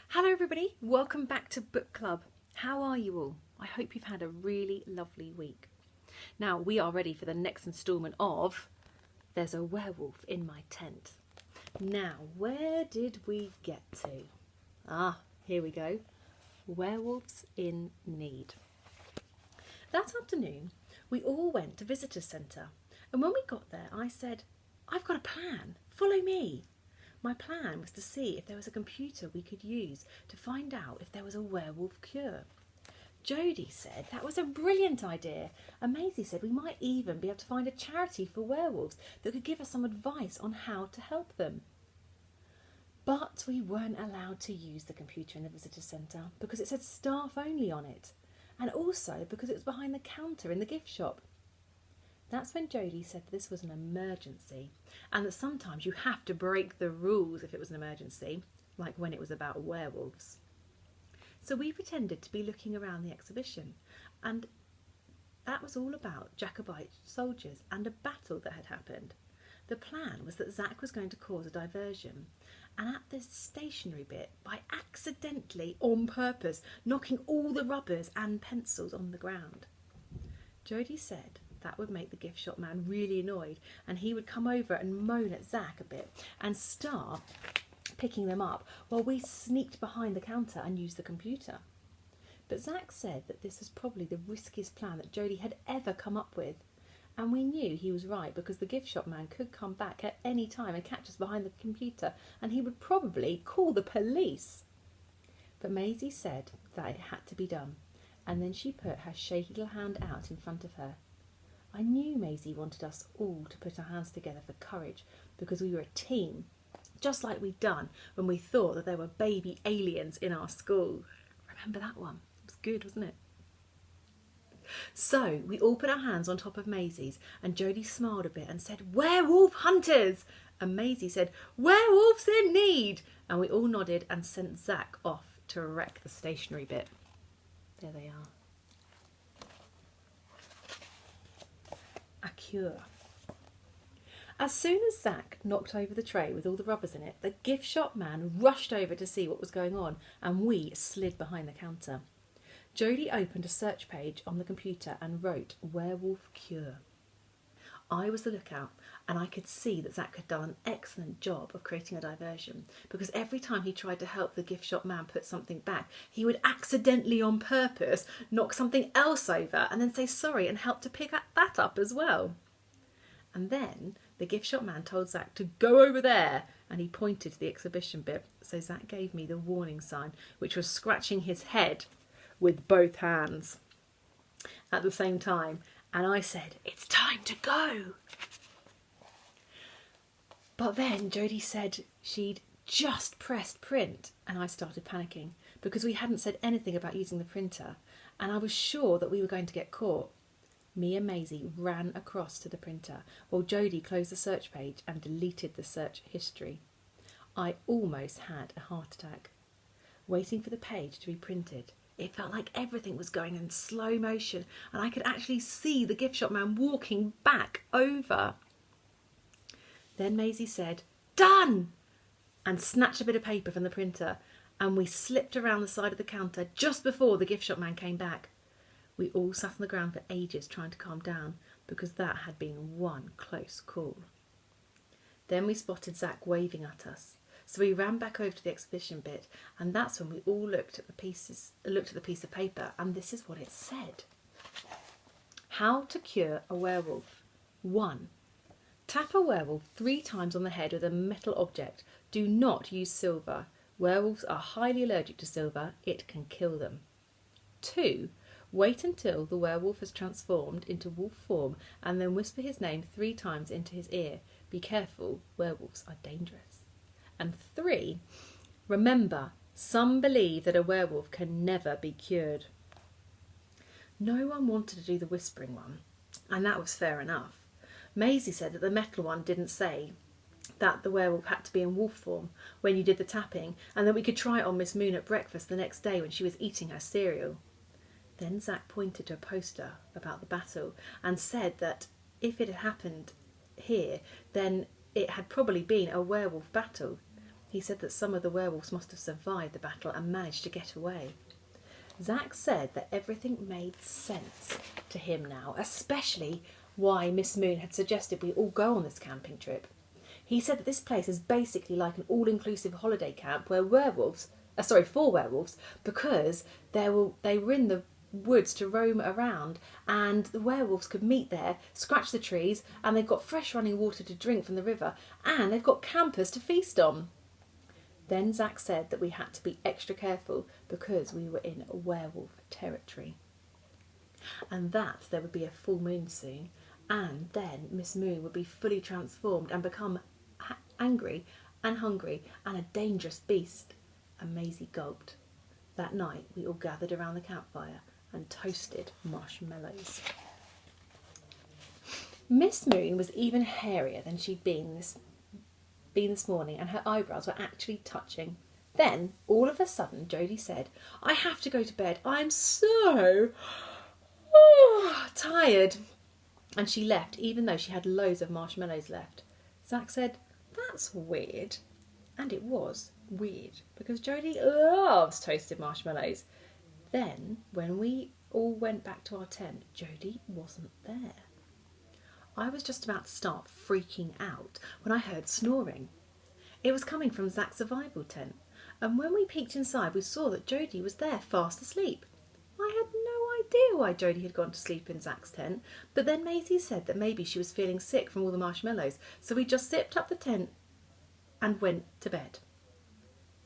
Hello everybody, welcome back to Book Club. How are you all? I hope you've had a really lovely week. Now we are ready for the next instalment of There's a Werewolf in My Tent. Now, where did we get to? Here we go. Werewolves in Need. That afternoon, we all went to Visitor Centre, and when we got there, I said, I've got a plan, follow me. My plan was to see if there was a computer we could use to find out if there was a werewolf cure. Jodie said that was a brilliant idea, and Maisie said we might even be able to find a charity for werewolves that could give us some advice on how to help them. But we weren't allowed to use the computer in the visitor centre because it said staff only on it, and also because it was behind the counter in the gift shop. That's when Jodie said this was an emergency and that sometimes you have to break the rules if it was an emergency, like when it was about werewolves. So we pretended to be looking around the exhibition, and that was all about Jacobite soldiers and a battle that had happened. The plan was that Zach was going to cause a diversion, and at this stationery bit, by accidentally, on purpose, knocking all the rubbers and pencils on the ground. Jodie said that would make the gift shop man really annoyed, and he would come over and moan at Zach a bit and start picking them up while we sneaked behind the counter and used the computer. But Zach said that this was probably the riskiest plan that Jodie had ever come up with, and we knew he was right because the gift shop man could come back at any time and catch us behind the computer, and he would probably call the police. But Maisie said that it had to be done, and then she put her shaky little hand out in front of her. I knew Maisie wanted us all to put our hands together for courage because we were a team, just like we'd done when we thought that there were baby aliens in our school. Remember that one? It was good, wasn't it? So we all put our hands on top of Maisie's, and Jodie smiled a bit and said, "Werewolf hunters!" And Maisie said, "Werewolves in need!" And we all nodded and sent Zach off to wreck the stationery bit. There they are. A cure. As soon as Zach knocked over the tray with all the rubbers in it, the gift shop man rushed over to see what was going on, and we slid behind the counter. Jodie opened a search page on the computer and wrote werewolf cure. I was the lookout, and I could see that Zach had done an excellent job of creating a diversion, because every time he tried to help the gift shop man put something back, he would accidentally on purpose knock something else over and then say sorry and help to pick that up as well. And then the gift shop man told Zach to go over there, and he pointed to the exhibition bit, so Zach gave me the warning sign, which was scratching his head with both hands at the same time, and I said, "It's time to go." But then Jodie said she'd just pressed print, and I started panicking because we hadn't said anything about using the printer, and I was sure that we were going to get caught. Me and Maisie ran across to the printer while Jodie closed the search page and deleted the search history. I almost had a heart attack. Waiting for the page to be printed, it felt like everything was going in slow motion, and I could actually see the gift shop man walking back over. Then Maisie said, "Done!" and snatched a bit of paper from the printer, and we slipped around the side of the counter just before the gift shop man came back. We all sat on the ground for ages trying to calm down because that had been one close call. Then we spotted Zach waving at us, so we ran back over to the exhibition bit, and that's when we all looked at the piece of paper, and this is what it said. How to cure a werewolf. 1. Tap a werewolf 3 times on the head with a metal object. Do not use silver. Werewolves are highly allergic to silver. It can kill them. 2. Wait until the werewolf has transformed into wolf form and then whisper his name 3 times into his ear. Be careful, werewolves are dangerous. And 3, remember, some believe that a werewolf can never be cured. No one wanted to do the whispering one, and that was fair enough. Maisie said that the metal one didn't say that the werewolf had to be in wolf form when you did the tapping, and that we could try it on Miss Moon at breakfast the next day when she was eating her cereal. Then Zach pointed to a poster about the battle and said that if it had happened here, then it had probably been a werewolf battle. He said that some of the werewolves must have survived the battle and managed to get away. Zach said that everything made sense to him now, especially why Miss Moon had suggested we all go on this camping trip. He said that this place is basically like an all-inclusive holiday camp where for werewolves, because they were in the woods to roam around, and the werewolves could meet there, scratch the trees, and they've got fresh running water to drink from the river, and they've got campers to feast on. Then Zach said that we had to be extra careful because we were in werewolf territory, and that there would be a full moon soon, and then Miss Moon would be fully transformed and become angry and hungry and a dangerous beast. And Maisie gulped. That night we all gathered around the campfire and toasted marshmallows. Miss Moon was even hairier than she'd been this morning, and her eyebrows were actually touching. Then, all of a sudden, Jodie said, "I have to go to bed. I'm so tired." And she left, even though she had loads of marshmallows left. Zach said, "That's weird." And it was weird, because Jodie loves toasted marshmallows. Then, when we all went back to our tent, Jodie wasn't there. I was just about to start freaking out when I heard snoring. It was coming from Zach's survival tent, and when we peeked inside we saw that Jodie was there fast asleep. I had no idea why Jodie had gone to sleep in Zach's tent, but then Maisie said that maybe she was feeling sick from all the marshmallows, so we just zipped up the tent and went to bed.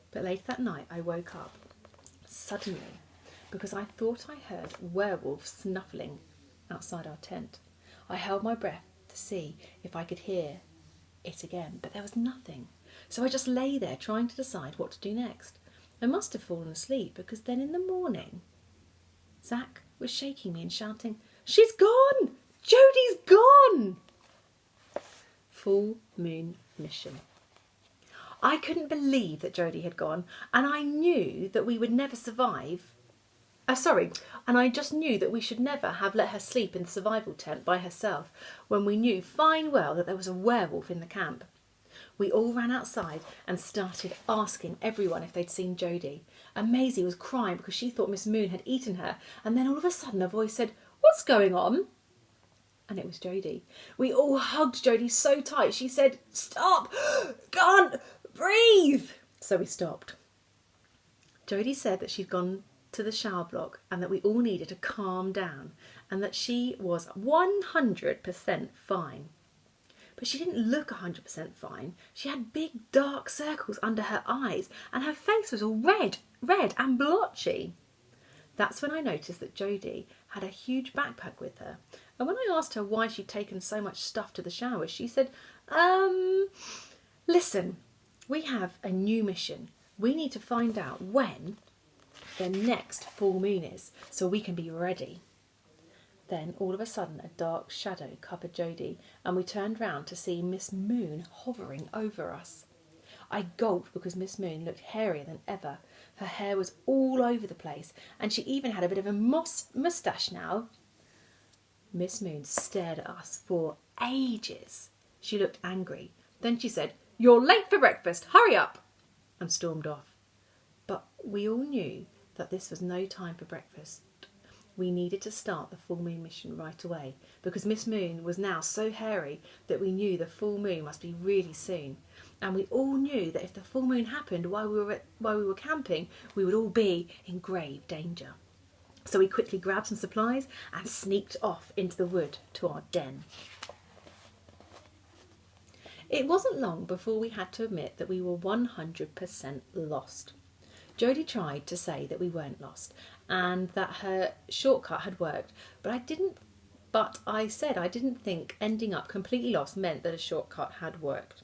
But later that night I woke up suddenly because I thought I heard werewolves snuffling outside our tent. I held my breath to see if I could hear it again, but there was nothing. So I just lay there trying to decide what to do next. I must have fallen asleep, because then in the morning, Zach was shaking me and shouting, "She's gone! Jodie's gone!" Full moon mission. I couldn't believe that Jodie had gone, and I knew that we would never survive. And I just knew that we should never have let her sleep in the survival tent by herself when we knew fine well that there was a werewolf in the camp. We all ran outside and started asking everyone if they'd seen Jodie. And Maisie was crying because she thought Miss Moon had eaten her, and then all of a sudden a voice said, "What's going on?" And it was Jodie. We all hugged Jodie so tight. She said, "Stop! Can't breathe!" So we stopped. Jodie said that she'd gone to the shower block and that we all needed to calm down and that she was 100% fine. But she didn't look 100% fine. She had big dark circles under her eyes and her face was all red and blotchy. That's when I noticed that Jodie had a huge backpack with her. And when I asked her why she'd taken so much stuff to the shower, she said, "Listen, we have a new mission. We need to find out when the next full moon is, so we can be ready." Then all of a sudden a dark shadow covered Jodie, and we turned round to see Miss Moon hovering over us. I gulped because Miss Moon looked hairier than ever. Her hair was all over the place, and she even had a bit of a moustache now. Miss Moon stared at us for ages. She looked angry. Then she said, "You're late for breakfast, hurry up," and stormed off. But we all knew that this was no time for breakfast. We needed to start the full moon mission right away, because Miss Moon was now so hairy that we knew the full moon must be really soon. And we all knew that if the full moon happened while we were camping, we would all be in grave danger. So we quickly grabbed some supplies and sneaked off into the wood to our den. It wasn't long before we had to admit that we were 100% lost. Jodie tried to say that we weren't lost and that her shortcut had worked, but I said I didn't think ending up completely lost meant that a shortcut had worked.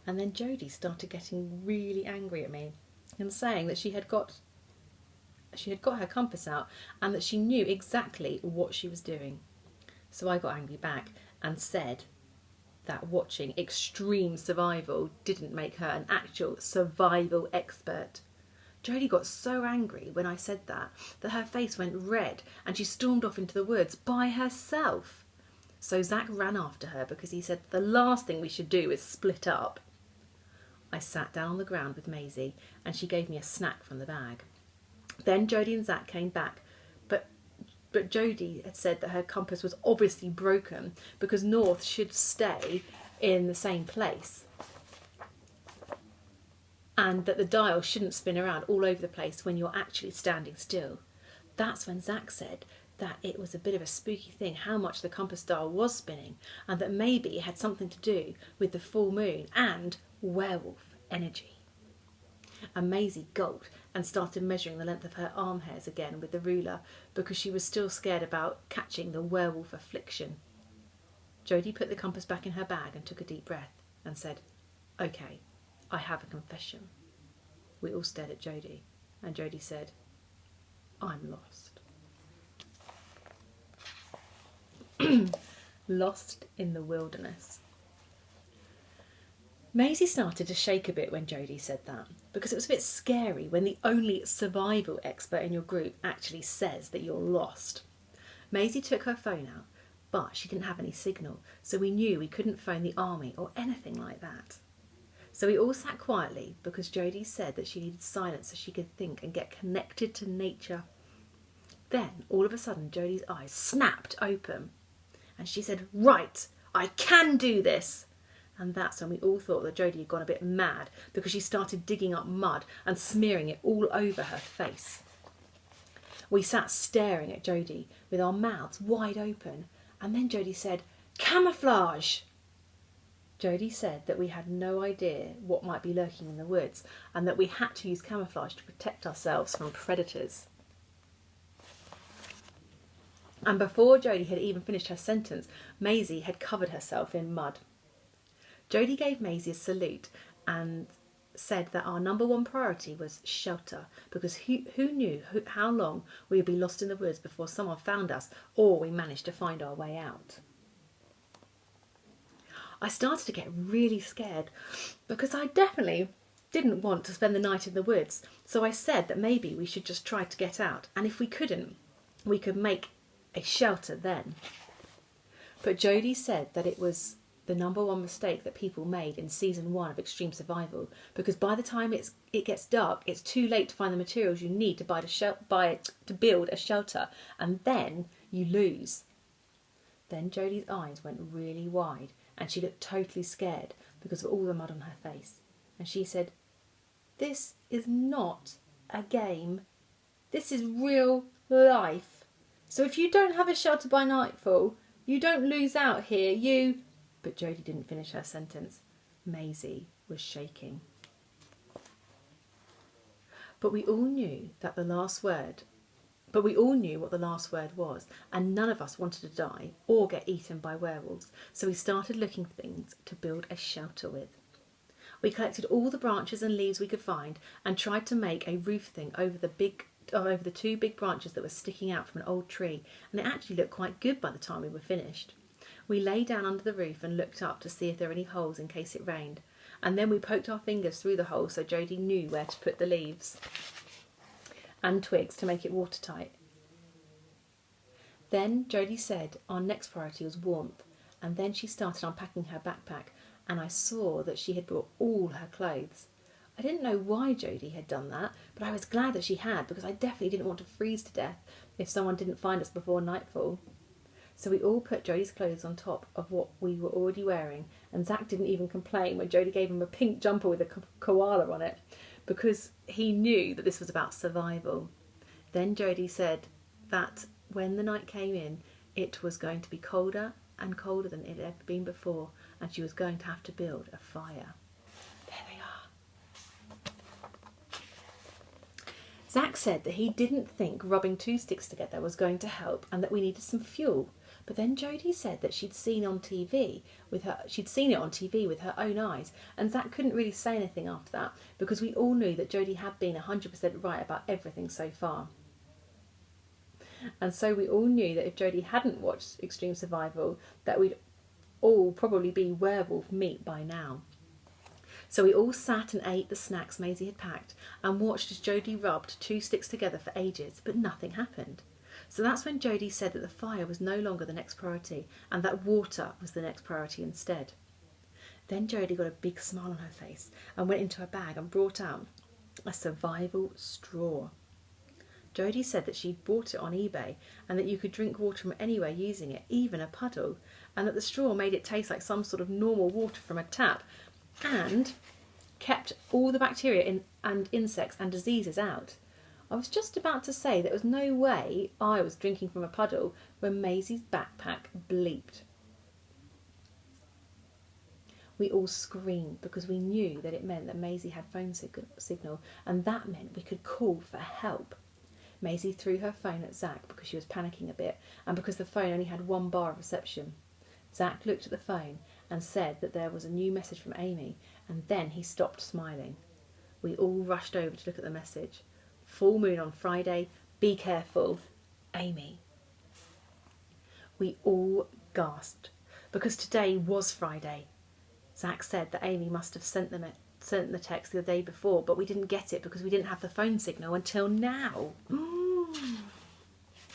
And then Jodie started getting really angry at me and saying that she had got her compass out and that she knew exactly what she was doing. So I got angry back and said that watching Extreme Survival didn't make her an actual survival expert. Jodie got so angry when I said that her face went red and she stormed off into the woods by herself. So Zach ran after her because he said the last thing we should do is split up. I sat down on the ground with Maisie and she gave me a snack from the bag. Then Jodie and Zach came back, but Jodie had said that her compass was obviously broken because north should stay in the same place and that the dial shouldn't spin around all over the place when you're actually standing still. That's when Zach said that it was a bit of a spooky thing how much the compass dial was spinning and that maybe it had something to do with the full moon and werewolf energy. And Maisie gulped and started measuring the length of her arm hairs again with the ruler because she was still scared about catching the werewolf affliction. Jodie put the compass back in her bag and took a deep breath and said, "Okay, I have a confession." We all stared at Jodie and Jodie said, "I'm lost." Lost in the wilderness. Maisie started to shake a bit when Jodie said that because it was a bit scary when the only survival expert in your group actually says that you're lost. Maisie took her phone out, but she didn't have any signal, so we knew we couldn't phone the army or anything like that. So we all sat quietly because Jodie said that she needed silence so she could think and get connected to nature. Then, all of a sudden, Jodie's eyes snapped open and she said, "Right, I can do this." And that's when we all thought that Jodie had gone a bit mad because she started digging up mud and smearing it all over her face. We sat staring at Jodie with our mouths wide open and then Jodie said, "Camouflage!" Jodie said that we had no idea what might be lurking in the woods and that we had to use camouflage to protect ourselves from predators. And before Jodie had even finished her sentence, Maisie had covered herself in mud. Jodie gave Maisie a salute and said that our number one priority was shelter because who knew how long we would be lost in the woods before someone found us or we managed to find our way out. I started to get really scared because I definitely didn't want to spend the night in the woods, so I said that maybe we should just try to get out and if we couldn't, we could make a shelter then. But Jodie said that it was the number one mistake that people made in season 1 of Extreme Survival because by the time it gets dark, it's too late to find the materials you need to build a shelter and then you lose. Then Jodie's eyes went really wide and she looked totally scared because of all the mud on her face. And she said, "This is not a game. This is real life. So if you don't have a shelter by nightfall, you don't lose out here, you..." But Jodie didn't finish her sentence. Maisie was shaking. But we all knew what the last word was, and none of us wanted to die or get eaten by werewolves, so we started looking for things to build a shelter with. We collected all the branches and leaves we could find and tried to make a roof thing over the 2 big branches that were sticking out from an old tree, and it actually looked quite good by the time we were finished. We lay down under the roof and looked up to see if there were any holes in case it rained, and then we poked our fingers through the holes so Jodie knew where to put the leaves and twigs to make it watertight. Then Jodie said our next priority was warmth, and then she started unpacking her backpack and I saw that she had brought all her clothes. I didn't know why Jodie had done that, but I was glad that she had because I definitely didn't want to freeze to death if someone didn't find us before nightfall. So we all put Jodie's clothes on top of what we were already wearing, and Zach didn't even complain when Jodie gave him a pink jumper with a koala on it because he knew that this was about survival. Then Jodie said that when the night came in, it was going to be colder and colder than it had ever been before, and she was going to have to build a fire. There they are. Zach said that he didn't think rubbing 2 sticks together was going to help and that we needed some fuel. But then Jodie said that she'd seen it on TV with her own eyes, and Zach couldn't really say anything after that because we all knew that Jodie had been 100% right about everything so far. And so we all knew that if Jodie hadn't watched Extreme Survival, that we'd all probably be werewolf meat by now. So we all sat and ate the snacks Maisie had packed and watched as Jodie rubbed 2 sticks together for ages, but nothing happened. So that's when Jodie said that the fire was no longer the next priority and that water was the next priority instead. Then Jodie got a big smile on her face and went into her bag and brought out a survival straw. Jodie said that she'd bought it on eBay and that you could drink water from anywhere using it, even a puddle, and that the straw made it taste like some sort of normal water from a tap and kept all the bacteria and insects and diseases out. I was just about to say there was no way I was drinking from a puddle when Maisie's backpack bleeped. We all screamed because we knew that it meant that Maisie had phone signal, and that meant we could call for help. Maisie threw her phone at Zach because she was panicking a bit and because the phone only had 1 bar of reception. Zach looked at the phone and said that there was a new message from Amy, and then he stopped smiling. We all rushed over to look at the message. Full moon on Friday, be careful, Amy. We all gasped because today was Friday. Zach said that Amy must have sent the text the day before, but we didn't get it because we didn't have the phone signal until now.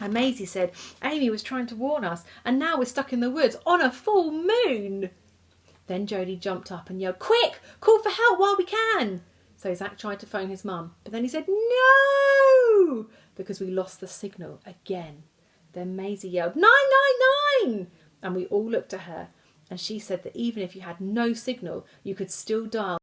And Maisie said Amy was trying to warn us, and now we're stuck in the woods on a full moon. Then Jodie jumped up and yelled, "Quick, call for help while we can." So Zach tried to phone his mum, but then he said no because we lost the signal again. Then Maisie yelled 999, and we all looked at her, and she said that even if you had no signal, you could still dial